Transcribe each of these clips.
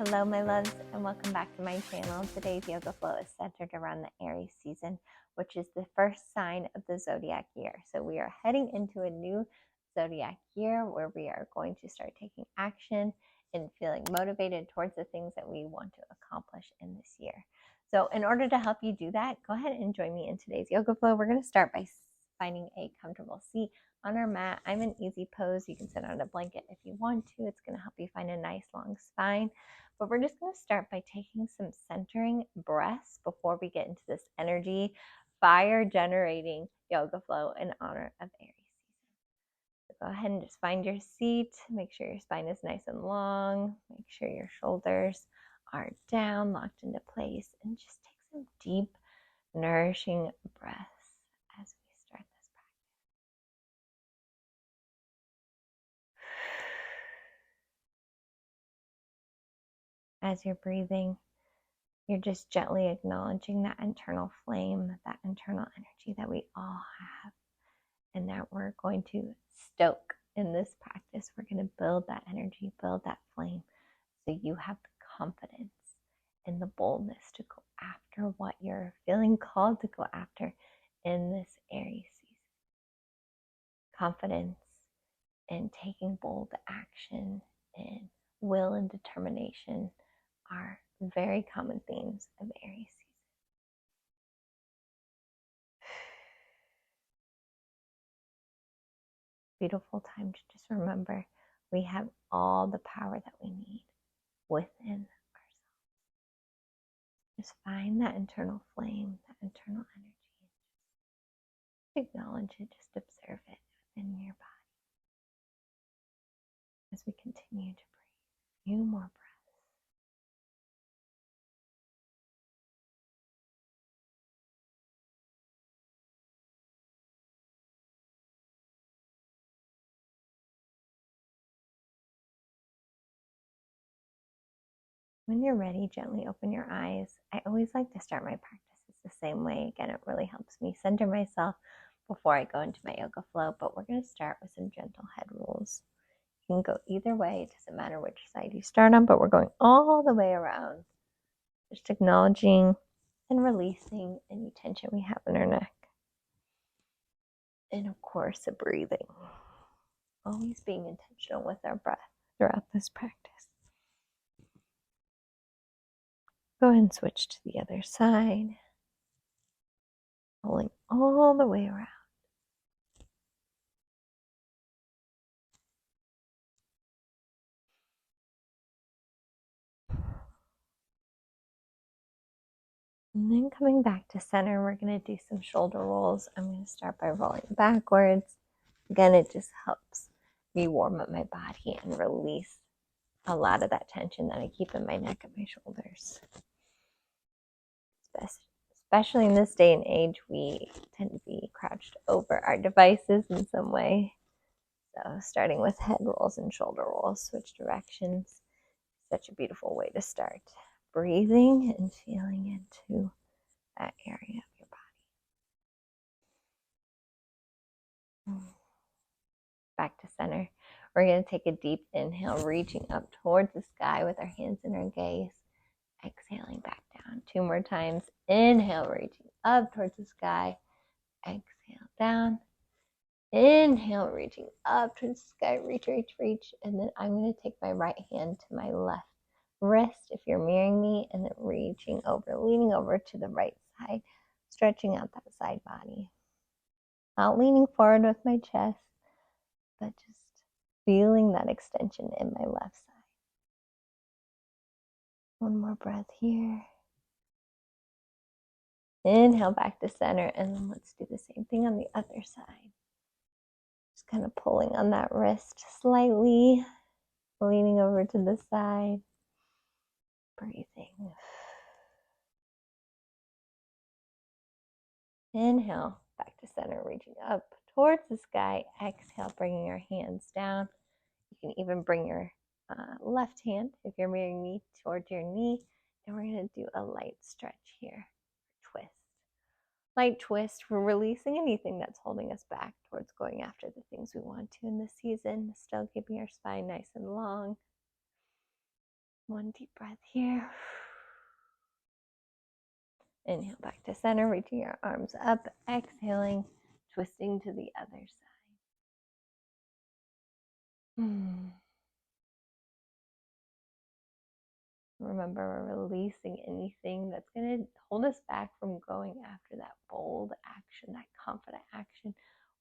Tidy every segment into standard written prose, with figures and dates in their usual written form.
Hello, my loves, and welcome back to my channel. Today's yoga flow is centered around the Aries season, which is the first sign of the zodiac year. So we are heading into a new zodiac year where we are going to start taking action and feeling motivated towards the things that we want to accomplish in this year. So in order to help you do that, go ahead and join me in today's yoga flow. We're going to start by finding a comfortable seat on our mat. I'm in easy pose. You can sit on a blanket if you want to. It's going to help you find a nice long spine. But we're just going to start by taking some centering breaths before we get into this energy, fire generating yoga flow in honor of Aries season. So go ahead and just find your seat. Make sure your spine is nice and long. Make sure your shoulders are down, locked into place, and just take some deep, nourishing breaths as we start this practice. As you're breathing, you're just gently acknowledging that internal flame, that internal energy that we all have, and that we're going to stoke in this practice. We're going to build that energy, build that flame, so you have the confidence and the boldness to go after what you're feeling called to go after in this Aries season. Confidence in taking bold action and will and determination are very common themes of Aries season. Beautiful time to just remember we have all the power that we need within ourselves. Just find that internal flame, that internal energy. Acknowledge it, just observe it within your body as we continue to breathe. A few more breaths. When you're ready, gently open your eyes. I always like to start my practices the same way. Again, it really helps me center myself before I go into my yoga flow, but we're going to start with some gentle head rolls. You can go either way. It doesn't matter which side you start on, but we're going all the way around. Just acknowledging and releasing any tension we have in our neck. And of course, the breathing. Always being intentional with our breath throughout this practice. Go ahead and switch to the other side. Rolling all the way around. And then coming back to center, we're going to do some shoulder rolls. I'm going to start by rolling backwards. Again, it just helps me warm up my body and release a lot of that tension that I keep in my neck and my shoulders. Especially in this day and age, we tend to be crouched over our devices in some way. So starting with head rolls and shoulder rolls, switch directions. Such a beautiful way to start. Breathing and feeling into that area of your body. Back to center. We're going to take a deep inhale, reaching up towards the sky with our hands in our gaze. Exhaling back down. 2 more times. Inhale, reaching up towards the sky. Exhale down. Inhale, reaching up towards the sky. Reach, reach, reach. And then I'm going to take my right hand to my left wrist if you're mirroring me, and then reaching over, leaning over to the right side, stretching out that side body. Not leaning forward with my chest, but just feeling that extension in my left side. One more breath here. Inhale back to center, and then let's do the same thing on the other side. Just kind of pulling on that wrist slightly, leaning over to the side, breathing. Inhale back to center, reaching up towards the sky. Exhale, bringing your hands down. You can even bring your left hand, if you're mirroring me, towards your knee. And we're going to do a light stretch here. Twist. Light twist. We're releasing anything that's holding us back towards going after the things we want to in this season. Still keeping our spine nice and long. One deep breath here. Inhale back to center, reaching your arms up, exhaling, twisting to the other side. Remember, we're releasing anything that's going to hold us back from going after that bold action, that confident action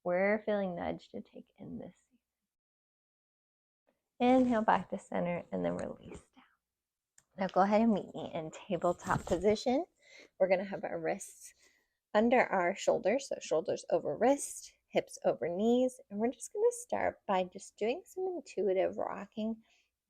we're feeling nudged to take in this season. Inhale back to center and then release down. Now go ahead and meet me in tabletop position. We're going to have our wrists under our shoulders, so shoulders over wrist, hips over knees, and we're just going to start by just doing some intuitive rocking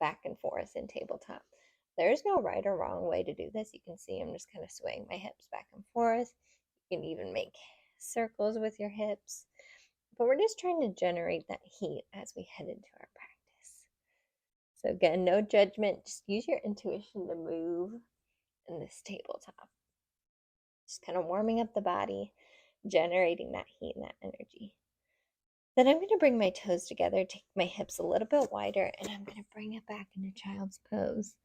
back and forth in tabletop. There's no right or wrong way to do this. You can see I'm just kind of swaying my hips back and forth. You can even make circles with your hips, but we're just trying to generate that heat as we head into our practice. So again, no judgment, just use your intuition to move in this tabletop. Just kind of warming up the body, generating that heat and that energy. Then I'm going to bring my toes together, take my hips a little bit wider, and I'm going to bring it back into child's pose.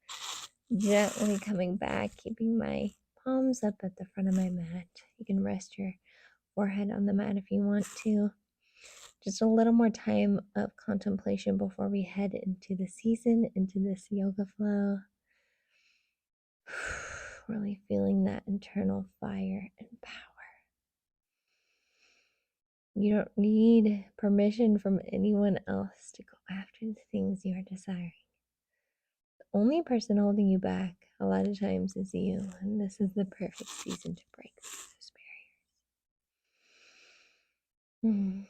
Gently coming back, keeping my palms up at the front of my mat. You can rest your forehead on the mat if you want to. Just a little more time of contemplation before we head into the season, into this yoga flow. Really feeling that internal fire and power. You don't need permission from anyone else to go after the things you are desiring. The only person holding you back a lot of times is you, and this is the perfect season to break through those barriers.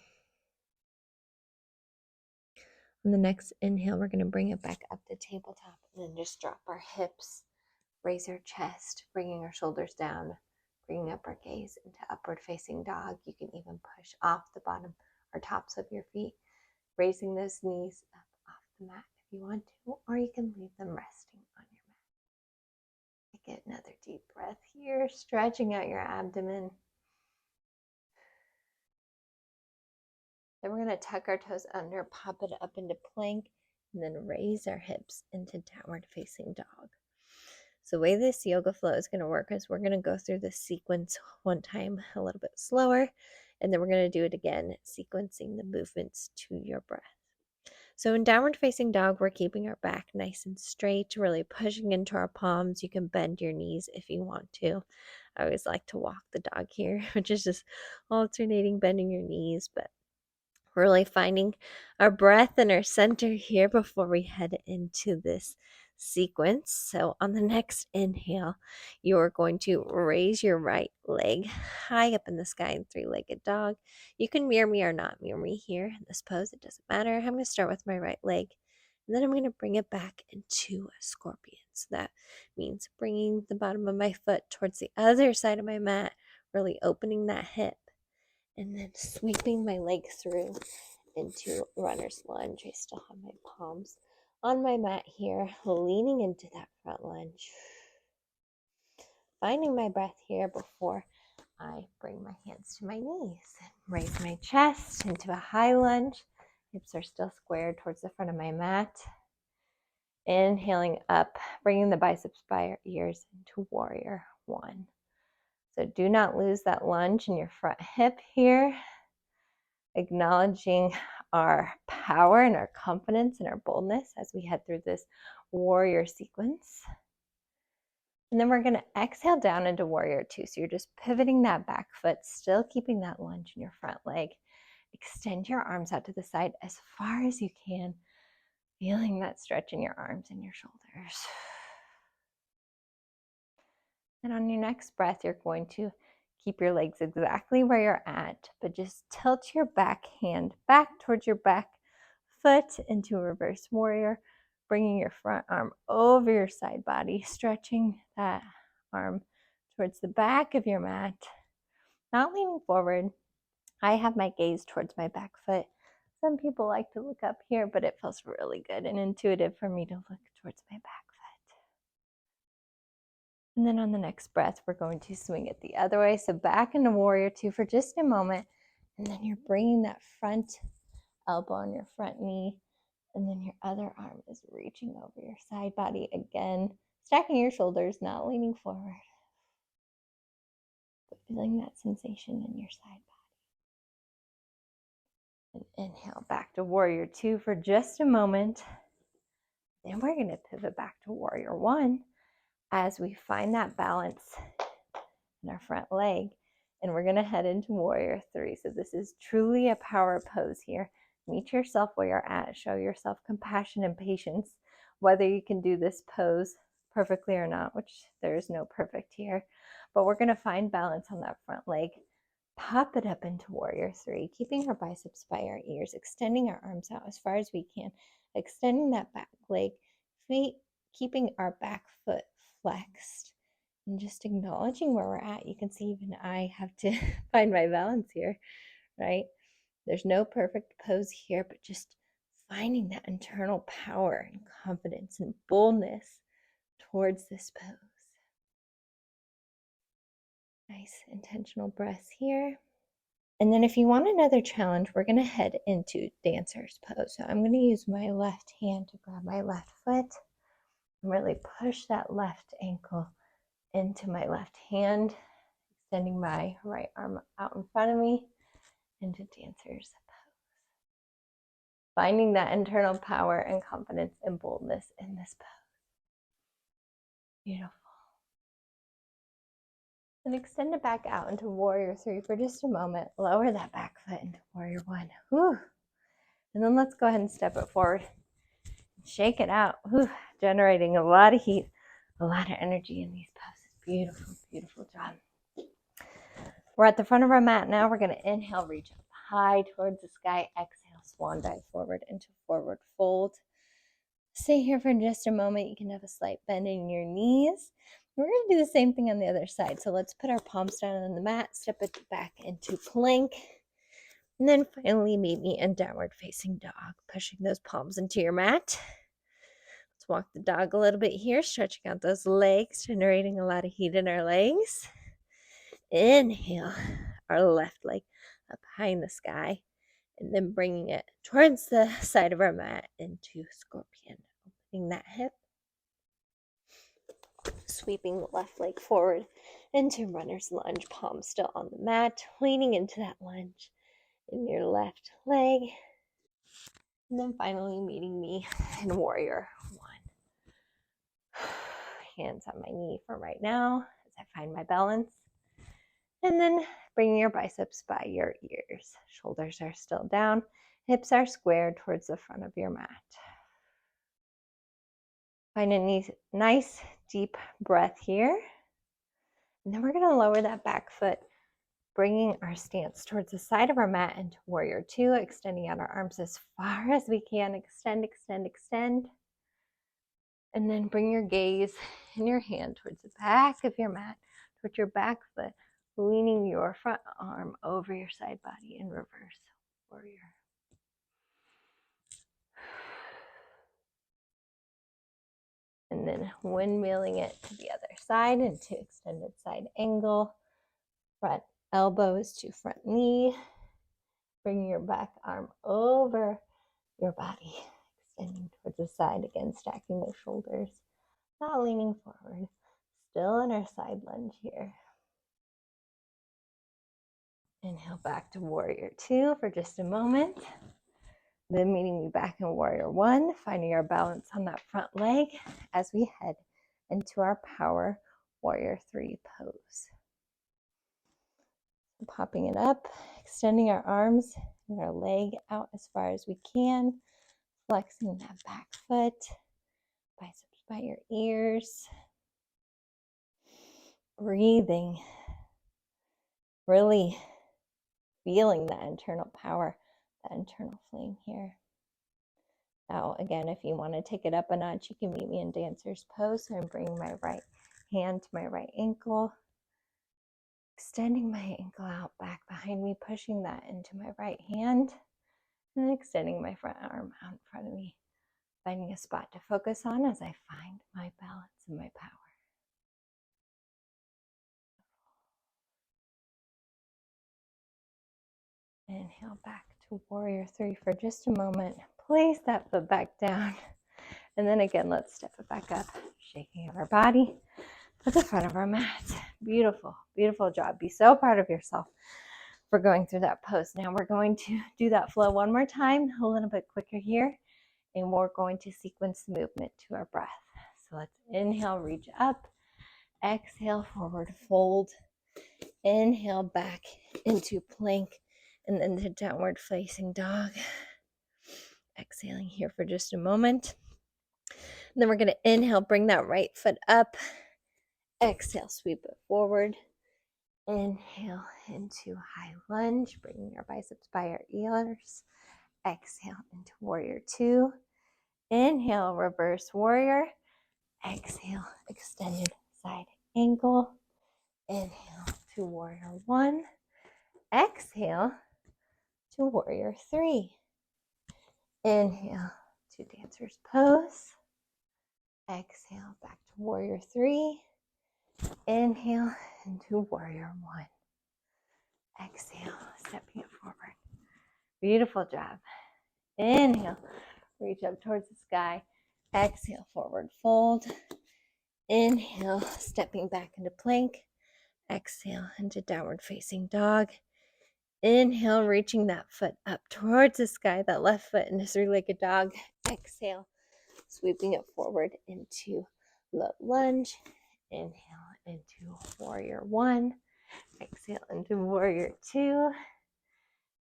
On the next inhale, we're going to bring it back up to tabletop and then just drop our hips, raise our chest, bringing our shoulders down, bringing up our gaze into upward facing dog. You can even push off the bottom or tops of your feet, raising those knees up off the mat if you want to, or you can leave them resting on your mat. Get another deep breath here, stretching out your abdomen. Then we're going to tuck our toes under, pop it up into plank, and then raise our hips into downward facing dog. So the way this yoga flow is going to work is we're going to go through this sequence one time a little bit slower, and then we're going to do it again, sequencing the movements to your breath. So in downward facing dog, we're keeping our back nice and straight, really pushing into our palms. You can bend your knees if you want to. I always like to walk the dog here, which is just alternating bending your knees, but really finding our breath and our center here before we head into this sequence. So on the next inhale, you are going to raise your right leg high up in the sky in three-legged dog. You can mirror me or not mirror me here in this pose. It doesn't matter. I'm going to start with my right leg, and then I'm going to bring it back into a scorpion. So that means bringing the bottom of my foot towards the other side of my mat, really opening that hip, and then sweeping my leg through into runner's lunge. I still have my palms on my mat here, leaning into that front lunge. Finding my breath here before I bring my hands to my knees. Raise my chest into a high lunge. Hips are still squared towards the front of my mat. Inhaling up, bringing the biceps by your ears into warrior one. So do not lose that lunge in your front hip here. Acknowledging our power and our confidence and our boldness as we head through this warrior sequence. And then we're going to exhale down into warrior two. So you're just pivoting that back foot, still keeping that lunge in your front leg. Extend your arms out to the side as far as you can, feeling that stretch in your arms and your shoulders. And on your next breath, you're going to keep your legs exactly where you're at, but just tilt your back hand back towards your back foot into a reverse warrior, bringing your front arm over your side body, stretching that arm towards the back of your mat, not leaning forward. I have my gaze towards my back foot. Some people like to look up here, but it feels really good and intuitive for me to look towards my back foot. And then on the next breath, we're going to swing it the other way. So back into warrior two for just a moment. And then you're bringing that front elbow on your front knee And then your other arm is reaching over your side body again, stacking your shoulders, not leaning forward, but feeling that sensation in your side body. And inhale back to warrior 2 for just a moment. Then we're going to pivot back to warrior 1 as we find that balance in our front leg. And we're going to head into warrior 3. So this is truly a power pose here. Meet yourself where you're at. Show yourself compassion and patience, whether you can do this pose perfectly or not, which there is no perfect here. But we're going to find balance on that front leg. Pop it up into warrior 3, keeping our biceps by our ears, extending our arms out as far as we can, extending that back leg, feet, keeping our back foot flexed, and just acknowledging where we're at. You can see even I have to find my balance here, right? There's no perfect pose here, but just finding that internal power and confidence and boldness towards this pose. Nice intentional breaths here. And then if you want another challenge, we're going to head into dancer's pose. So I'm going to use my left hand to grab my left foot and really push that left ankle into my left hand, extending my right arm out in front of me into dancer's pose. Finding that internal power and confidence and boldness in this pose. Beautiful. And extend it back out into warrior 3 for just a moment. Lower that back foot into warrior 1. Whew. And then let's go ahead and step it forward. Shake it out. Whew. Generating a lot of heat, a lot of energy in these poses. Beautiful, beautiful job. We're at the front of our mat now. We're going to inhale, reach up high towards the sky. Exhale, swan dive forward into forward fold. Stay here for just a moment. You can have a slight bend in your knees. We're going to do the same thing on the other side. So let's put our palms down on the mat, step it back into plank, and then finally meet me in downward facing dog, pushing those palms into your mat. Let's walk the dog a little bit here, stretching out those legs, generating a lot of heat in our legs. Inhale, our left leg up high in the sky, and then bringing it towards the side of our mat into scorpion. Opening that hip, sweeping the left leg forward into runner's lunge, palms still on the mat, leaning into that lunge in your left leg. And then finally meeting me in warrior 1. Hands on my knee for right now as I find my balance. And then bringing your biceps by your ears. Shoulders are still down. Hips are squared towards the front of your mat. Find a nice deep breath here. And then we're going to lower that back foot, bringing our stance towards the side of our mat into warrior 2, extending out our arms as far as we can. Extend, extend, extend. And then bring your gaze and your hand towards the back of your mat, towards your back foot, leaning your front arm over your side body in reverse warrior. And then windmilling it to the other side into extended side angle. Front elbows to front knee. Bring your back arm over your body, extending towards the side again, stacking those shoulders, not leaning forward. Still in our side lunge here. Inhale back to warrior 2 for just a moment. Then meeting me back in warrior 1, finding our balance on that front leg as we head into our power warrior 3 pose. Popping it up, extending our arms and our leg out as far as we can, flexing that back foot, biceps by your ears, breathing, really feeling that internal power, that internal flame here. Now, again, if you want to take it up a notch, you can meet me in dancer's pose. So I'm bringing my right hand to my right ankle, extending my ankle out back behind me, pushing that into my right hand, and then extending my front arm out in front of me, finding a spot to focus on as I find my balance and my power. Inhale back to warrior 3 for just a moment, place that foot back down. And then again, let's step it back up, shaking our body at the front of our mat. Beautiful, beautiful job. Be so proud of yourself for going through that pose. Now we're going to do that flow one more time, a little bit quicker here, and we're going to sequence the movement to our breath. So let's inhale, reach up, exhale, forward fold, inhale back into plank, and then to downward facing dog. Exhaling here for just a moment. And then we're going to inhale, bring that right foot up, exhale, sweep it forward. Inhale into high lunge, bringing our biceps by our ears. Exhale into warrior two. Inhale, reverse warrior. Exhale, extended side ankle. Inhale to warrior one. Exhale to warrior three. Inhale to dancer's pose. Exhale back to warrior three. Inhale into warrior one. Exhale, stepping it forward. Beautiful job. Inhale, reach up towards the sky. Exhale, forward fold. Inhale, stepping back into plank. Exhale into downward facing dog. Inhale, reaching that foot up towards the sky, that left foot in a three-legged dog. Exhale, sweeping it forward into low lunge. Inhale into warrior one. Exhale into warrior two.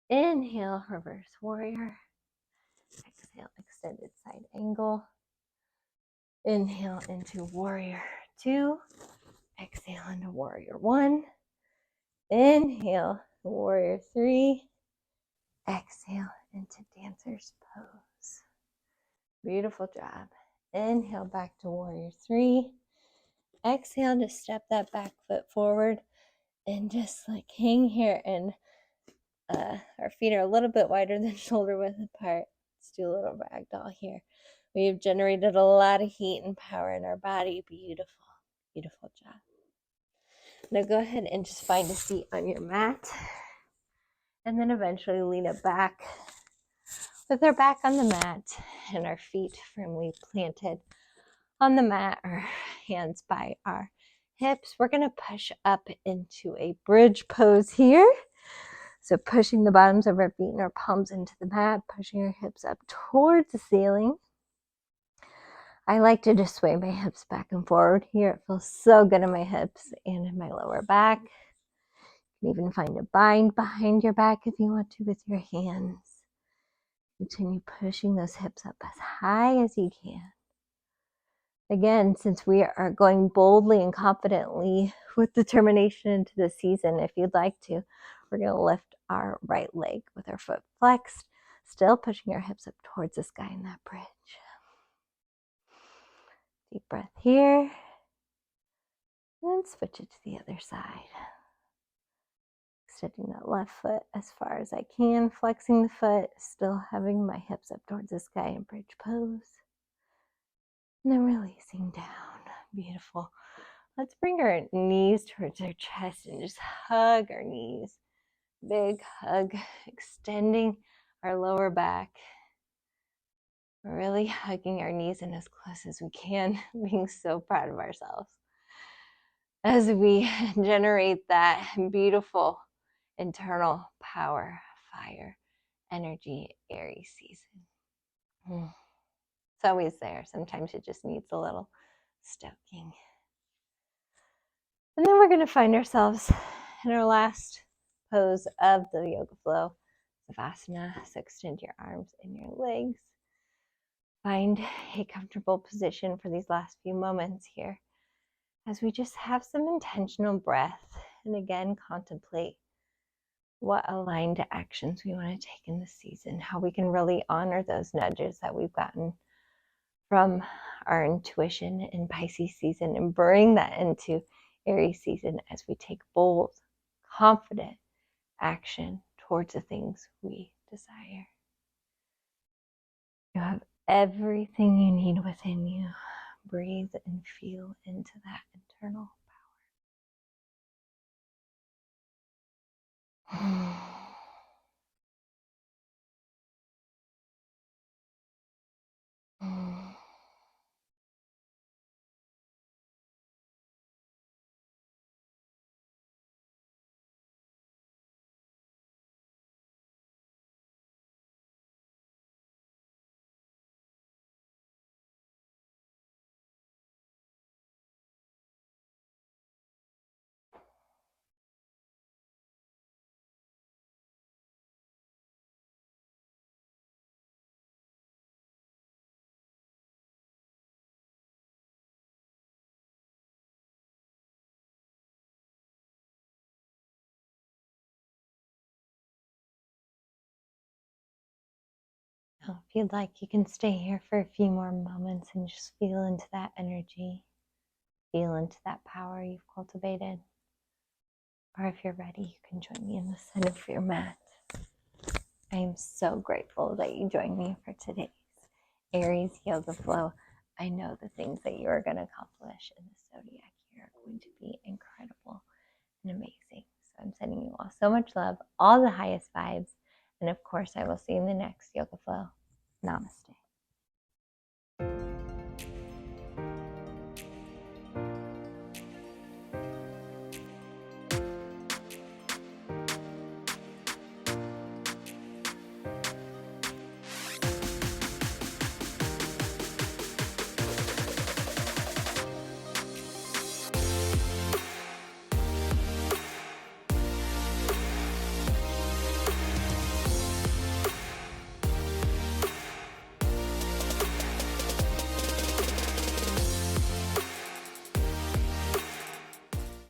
Inhale, reverse warrior. Exhale, extended side angle. Inhale into warrior two. Exhale into warrior one. Inhale, warrior three. Exhale into dancer's pose. Beautiful job. Inhale back to warrior three. Exhale to step that back foot forward and just like hang here, and our feet are a little bit wider than shoulder width apart. Let's do a little ragdoll here. We've generated a lot of heat and power in our body. Beautiful, beautiful job. Now go ahead and just find a seat on your mat, and then eventually lean it back with our back on the mat and our feet firmly planted on the mat, our hands by our hips. We're going to push up into a bridge pose here. So pushing the bottoms of our feet and our palms into the mat, pushing our hips up towards the ceiling. I like to just sway my hips back and forward here. It feels so good in my hips and in my lower back. You can even find a bind behind your back if you want to with your hands. Continue pushing those hips up as high as you can. Again, since we are going boldly and confidently with determination into the season, if you'd like to, we're going to lift our right leg with our foot flexed, still pushing our hips up towards the sky in that bridge. Deep breath here. And switch it to the other side. Extending that left foot as far as I can, flexing the foot, still having my hips up towards the sky in bridge pose. And then releasing down. Beautiful. Let's bring our knees towards our chest and just hug our knees. Big hug, extending our lower back. We're really hugging our knees in as close as we can, being so proud of ourselves as we generate that beautiful internal power, fire, energy, Aries season. It's always there. Sometimes it just needs a little stoking. And then we're going to find ourselves in our last pose of the yoga flow, Savasana. So extend your arms and your legs. Find a comfortable position for these last few moments here as we just have some intentional breath, and again contemplate what aligned actions we want to take in this season, how we can really honor those nudges that we've gotten from our intuition in Pisces season and bring that into Aries season as we take bold, confident action towards the things we desire. You have everything you need within you. Breathe and feel into that internal power. So if you'd like, you can stay here for a few more moments and just feel into that energy, feel into that power you've cultivated. Or if you're ready, you can join me in the center of your mat. I am so grateful that you joined me for today's Aries Yoga Flow. I know the things that you are going to accomplish in the zodiac year are going to be incredible and amazing. So I'm sending you all so much love, all the highest vibes, and of course, I will see you in the next Yoga Flow. Namaste.